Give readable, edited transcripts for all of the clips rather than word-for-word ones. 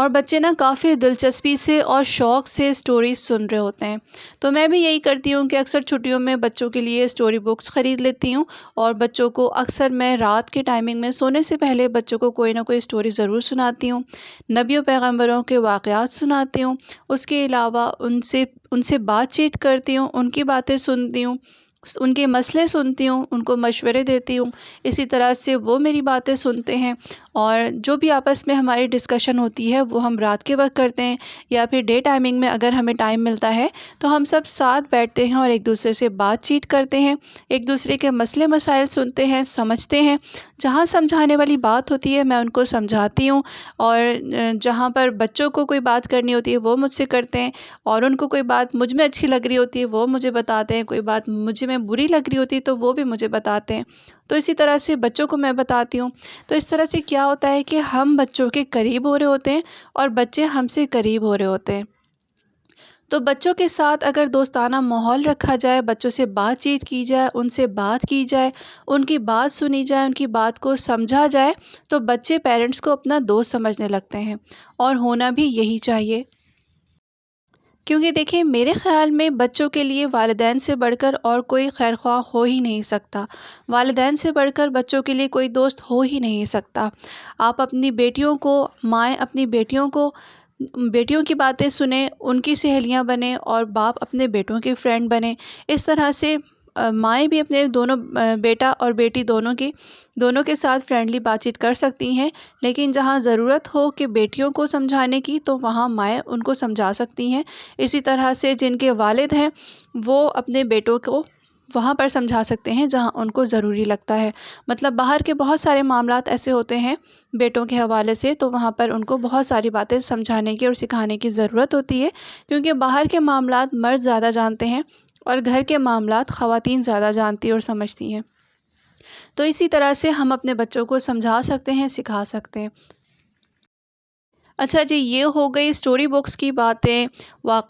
اور بچے نا کافی دلچسپی سے اور شوق سے سٹوریز سن رہے ہوتے ہیں۔ تو میں بھی یہی کرتی ہوں کہ اکثر چھٹیوں میں بچوں کے لیے سٹوری بکس خرید لیتی ہوں، اور بچوں کو اکثر میں رات کے ٹائمنگ میں سونے سے پہلے بچوں کو کوئی نہ کوئی سٹوری ضرور سناتی ہوں، نبیوں پیغمبروں کے واقعات سناتی ہوں۔ اس کے علاوہ ان سے بات چیت کرتی ہوں، ان کی باتیں سنتی ہوں، ان کے مسئلے سنتی ہوں، ان کو مشورے دیتی ہوں۔ اسی طرح سے وہ میری باتیں سنتے ہیں، اور جو بھی آپس میں ہماری ڈسکشن ہوتی ہے وہ ہم رات کے وقت کرتے ہیں، یا پھر ڈے ٹائمنگ میں اگر ہمیں ٹائم ملتا ہے تو ہم سب ساتھ بیٹھتے ہیں اور ایک دوسرے سے بات چیت کرتے ہیں، ایک دوسرے کے مسئلے مسائل سنتے ہیں، سمجھتے ہیں۔ جہاں سمجھانے والی بات ہوتی ہے میں ان کو سمجھاتی ہوں، اور جہاں پر بچوں کو کوئی بات کرنی ہوتی ہے وہ مجھ سے کرتے ہیں، اور ان کو کوئی بات مجھ میں اچھی لگ رہی ہوتی ہے وہ مجھے بتاتے ہیں، کوئی بات مجھ میں بری لگ رہی ہوتی ہے تو وہ بھی مجھے بتاتے ہیں۔ تو اسی طرح سے بچوں کو میں بتاتی ہوں۔ تو اس طرح سے کیا ہوتا ہے کہ ہم بچوں کے قریب ہو رہے ہوتے ہیں اور بچے ہم سے قریب ہو رہے ہوتے ہیں۔ تو بچوں کے ساتھ اگر دوستانہ ماحول رکھا جائے، بچوں سے بات چیت کی جائے، ان سے بات کی جائے، ان کی بات سنی جائے، ان کی بات کو سمجھا جائے، تو بچے پیرنٹس کو اپنا دوست سمجھنے لگتے ہیں، اور ہونا بھی یہی چاہیے۔ کیونکہ دیکھیں، میرے خیال میں بچوں کے لیے والدین سے بڑھ کر اور کوئی خیر خواہ ہو ہی نہیں سکتا۔ والدین سے بڑھ کر بچوں کے لیے کوئی دوست ہو ہی نہیں سکتا۔ آپ اپنی بیٹیوں کو، مائیں اپنی بیٹیوں کی باتیں سنیں، ان کی سہیلیاں بنیں، اور باپ اپنے بیٹوں کے فرینڈ بنیں۔ اس طرح سے مائیں بھی اپنے دونوں بیٹا اور بیٹی دونوں کے ساتھ فرینڈلی بات چیت کر سکتی ہیں، لیکن جہاں ضرورت ہو کہ بیٹیوں کو سمجھانے کی تو وہاں مائیں ان کو سمجھا سکتی ہیں۔ اسی طرح سے جن کے والد ہیں وہ اپنے بیٹوں کو وہاں پر سمجھا سکتے ہیں جہاں ان کو ضروری لگتا ہے۔ مطلب باہر کے بہت سارے معاملات ایسے ہوتے ہیں بیٹوں کے حوالے سے، تو وہاں پر ان کو بہت ساری باتیں سمجھانے کی اور سکھانے کی ضرورت ہوتی ہے، کیونکہ باہر کے معاملات مرد زیادہ جانتے ہیں اور گھر کے معاملات خواتین زیادہ جانتی اور سمجھتی ہیں۔ تو اسی طرح سے ہم اپنے بچوں کو سمجھا سکتے ہیں، سکھا سکتے ہیں۔ اچھا جی، یہ ہو گئی سٹوری بکس کی باتیں،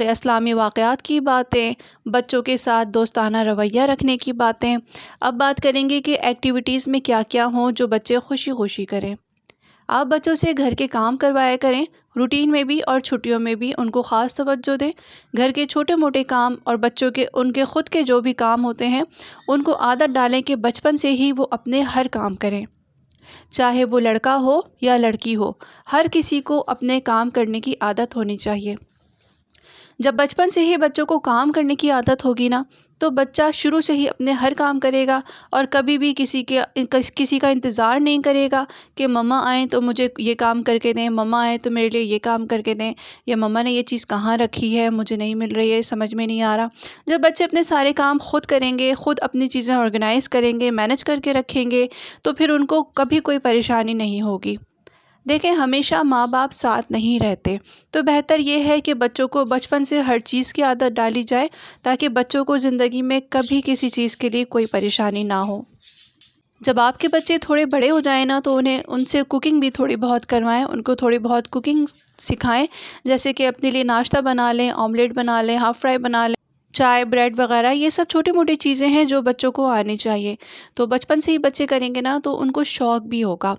اسلامی واقعات کی باتیں، بچوں کے ساتھ دوستانہ رویہ رکھنے کی باتیں۔ اب بات کریں گے کہ ایکٹیویٹیز میں کیا کیا ہوں جو بچے خوشی خوشی کریں۔ آپ بچوں سے گھر کے کام کروایا کریں، روٹین میں بھی اور چھٹیوں میں بھی ان کو خاص توجہ دیں۔ گھر کے چھوٹے موٹے کام اور بچوں کے ان کے خود کے جو بھی کام ہوتے ہیں ان کو عادت ڈالیں کہ بچپن سے ہی وہ اپنے ہر کام کریں، چاہے وہ لڑکا ہو یا لڑکی ہو، ہر کسی کو اپنے کام کرنے کی عادت ہونی چاہیے۔ جب بچپن سے ہی بچوں کو کام کرنے کی عادت ہوگی نا، تو بچہ شروع سے ہی اپنے ہر کام کرے گا، اور کبھی بھی کسی کا انتظار نہیں کرے گا کہ مما آئیں تو مجھے یہ کام کر کے دیں، مما آئیں تو میرے لیے یہ کام کر کے دیں، یا مما نے یہ چیز کہاں رکھی ہے مجھے نہیں مل رہی ہے، سمجھ میں نہیں آ رہا۔ جب بچے اپنے سارے کام خود کریں گے، خود اپنی چیزیں آرگنائز کریں گے، مینج کر کے رکھیں گے، تو پھر ان کو کبھی کوئی پریشانی نہیں ہوگی۔ دیکھیں، ہمیشہ ماں باپ ساتھ نہیں رہتے، تو بہتر یہ ہے کہ بچوں کو بچپن سے ہر چیز کی عادت ڈالی جائے تاکہ بچوں کو زندگی میں کبھی کسی چیز کے لیے کوئی پریشانی نہ ہو۔ جب آپ کے بچے تھوڑے بڑے ہو جائیں نا تو ان سے کوکنگ بھی تھوڑی بہت کروائیں، ان کو تھوڑی بہت کوکنگ سکھائیں، جیسے کہ اپنے لیے ناشتہ بنا لیں، آملیٹ بنا لیں، ہاف فرائی بنا لیں، چائے بریڈ وغیرہ، یہ سب چھوٹی موٹی چیزیں ہیں جو بچوں کو آنی چاہیے۔ تو بچپن سے ہی بچے کریں گے نا تو ان کو شوق بھی ہوگا۔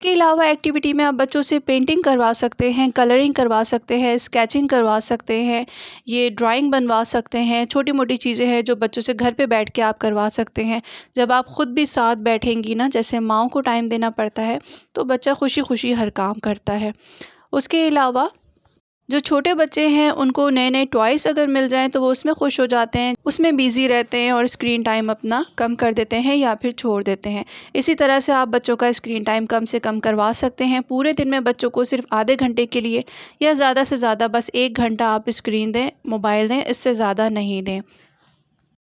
کے علاوہ ایکٹیویٹی میں آپ بچوں سے پینٹنگ کروا سکتے ہیں، کلرنگ کروا سکتے ہیں، اسکیچنگ کروا سکتے ہیں، یہ ڈرائنگ بنوا سکتے ہیں، چھوٹی موٹی چیزیں ہیں جو بچوں سے گھر پہ بیٹھ کے آپ کروا سکتے ہیں۔ جب آپ خود بھی ساتھ بیٹھیں گی نا، جیسے ماؤں کو ٹائم دینا پڑتا ہے، تو بچہ خوشی خوشی ہر کام کرتا ہے۔ اس کے علاوہ جو چھوٹے بچے ہیں ان کو نئے نئے ٹوائز اگر مل جائیں تو وہ اس میں خوش ہو جاتے ہیں، اس میں بیزی رہتے ہیں اور اسکرین ٹائم اپنا کم کر دیتے ہیں یا پھر چھوڑ دیتے ہیں۔ اسی طرح سے آپ بچوں کا اسکرین ٹائم کم سے کم کروا سکتے ہیں۔ پورے دن میں بچوں کو صرف آدھے گھنٹے کے لیے یا زیادہ سے زیادہ بس 1 گھنٹہ آپ اسکرین دیں، موبائل دیں، اس سے زیادہ نہیں دیں۔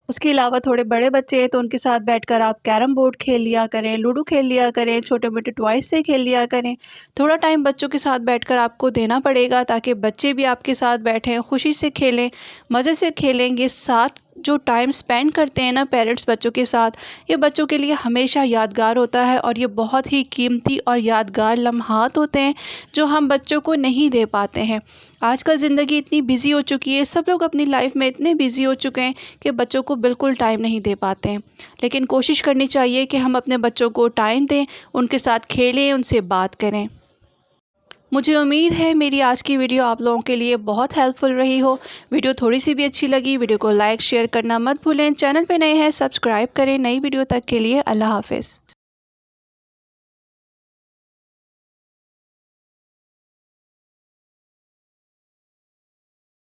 اس کے علاوہ تھوڑے بڑے بچے ہیں تو ان کے ساتھ بیٹھ کر آپ کیرم بورڈ کھیل لیا کریں، لوڈو کھیل لیا کریں، چھوٹے موٹے ٹوائز سے کھیل لیا کریں۔ تھوڑا ٹائم بچوں کے ساتھ بیٹھ کر آپ کو دینا پڑے گا تاکہ بچے بھی آپ کے ساتھ بیٹھیں، خوشی سے کھیلیں، مزے سے کھیلیں گے۔ ساتھ جو ٹائم سپینڈ کرتے ہیں نا پیرنٹس بچوں کے ساتھ، یہ بچوں کے لیے ہمیشہ یادگار ہوتا ہے، اور یہ بہت ہی قیمتی اور یادگار لمحات ہوتے ہیں جو ہم بچوں کو نہیں دے پاتے ہیں۔ آج کل زندگی اتنی بیزی ہو چکی ہے، سب لوگ اپنی لائف میں اتنے بیزی ہو چکے ہیں کہ بچوں کو بالکل ٹائم نہیں دے پاتے ہیں، لیکن کوشش کرنی چاہیے کہ ہم اپنے بچوں کو ٹائم دیں، ان کے ساتھ کھیلیں، ان سے بات کریں۔ مجھے امید ہے میری آج کی ویڈیو آپ لوگوں کے لیے بہت ہیلپ فل رہی ہو۔ ویڈیو تھوڑی سی بھی اچھی لگی ویڈیو کو لائک شیئر کرنا مت بھولیں، چینل پہ نئے ہیں سبسکرائب کریں۔ نئی ویڈیو تک کے لیے اللہ حافظ۔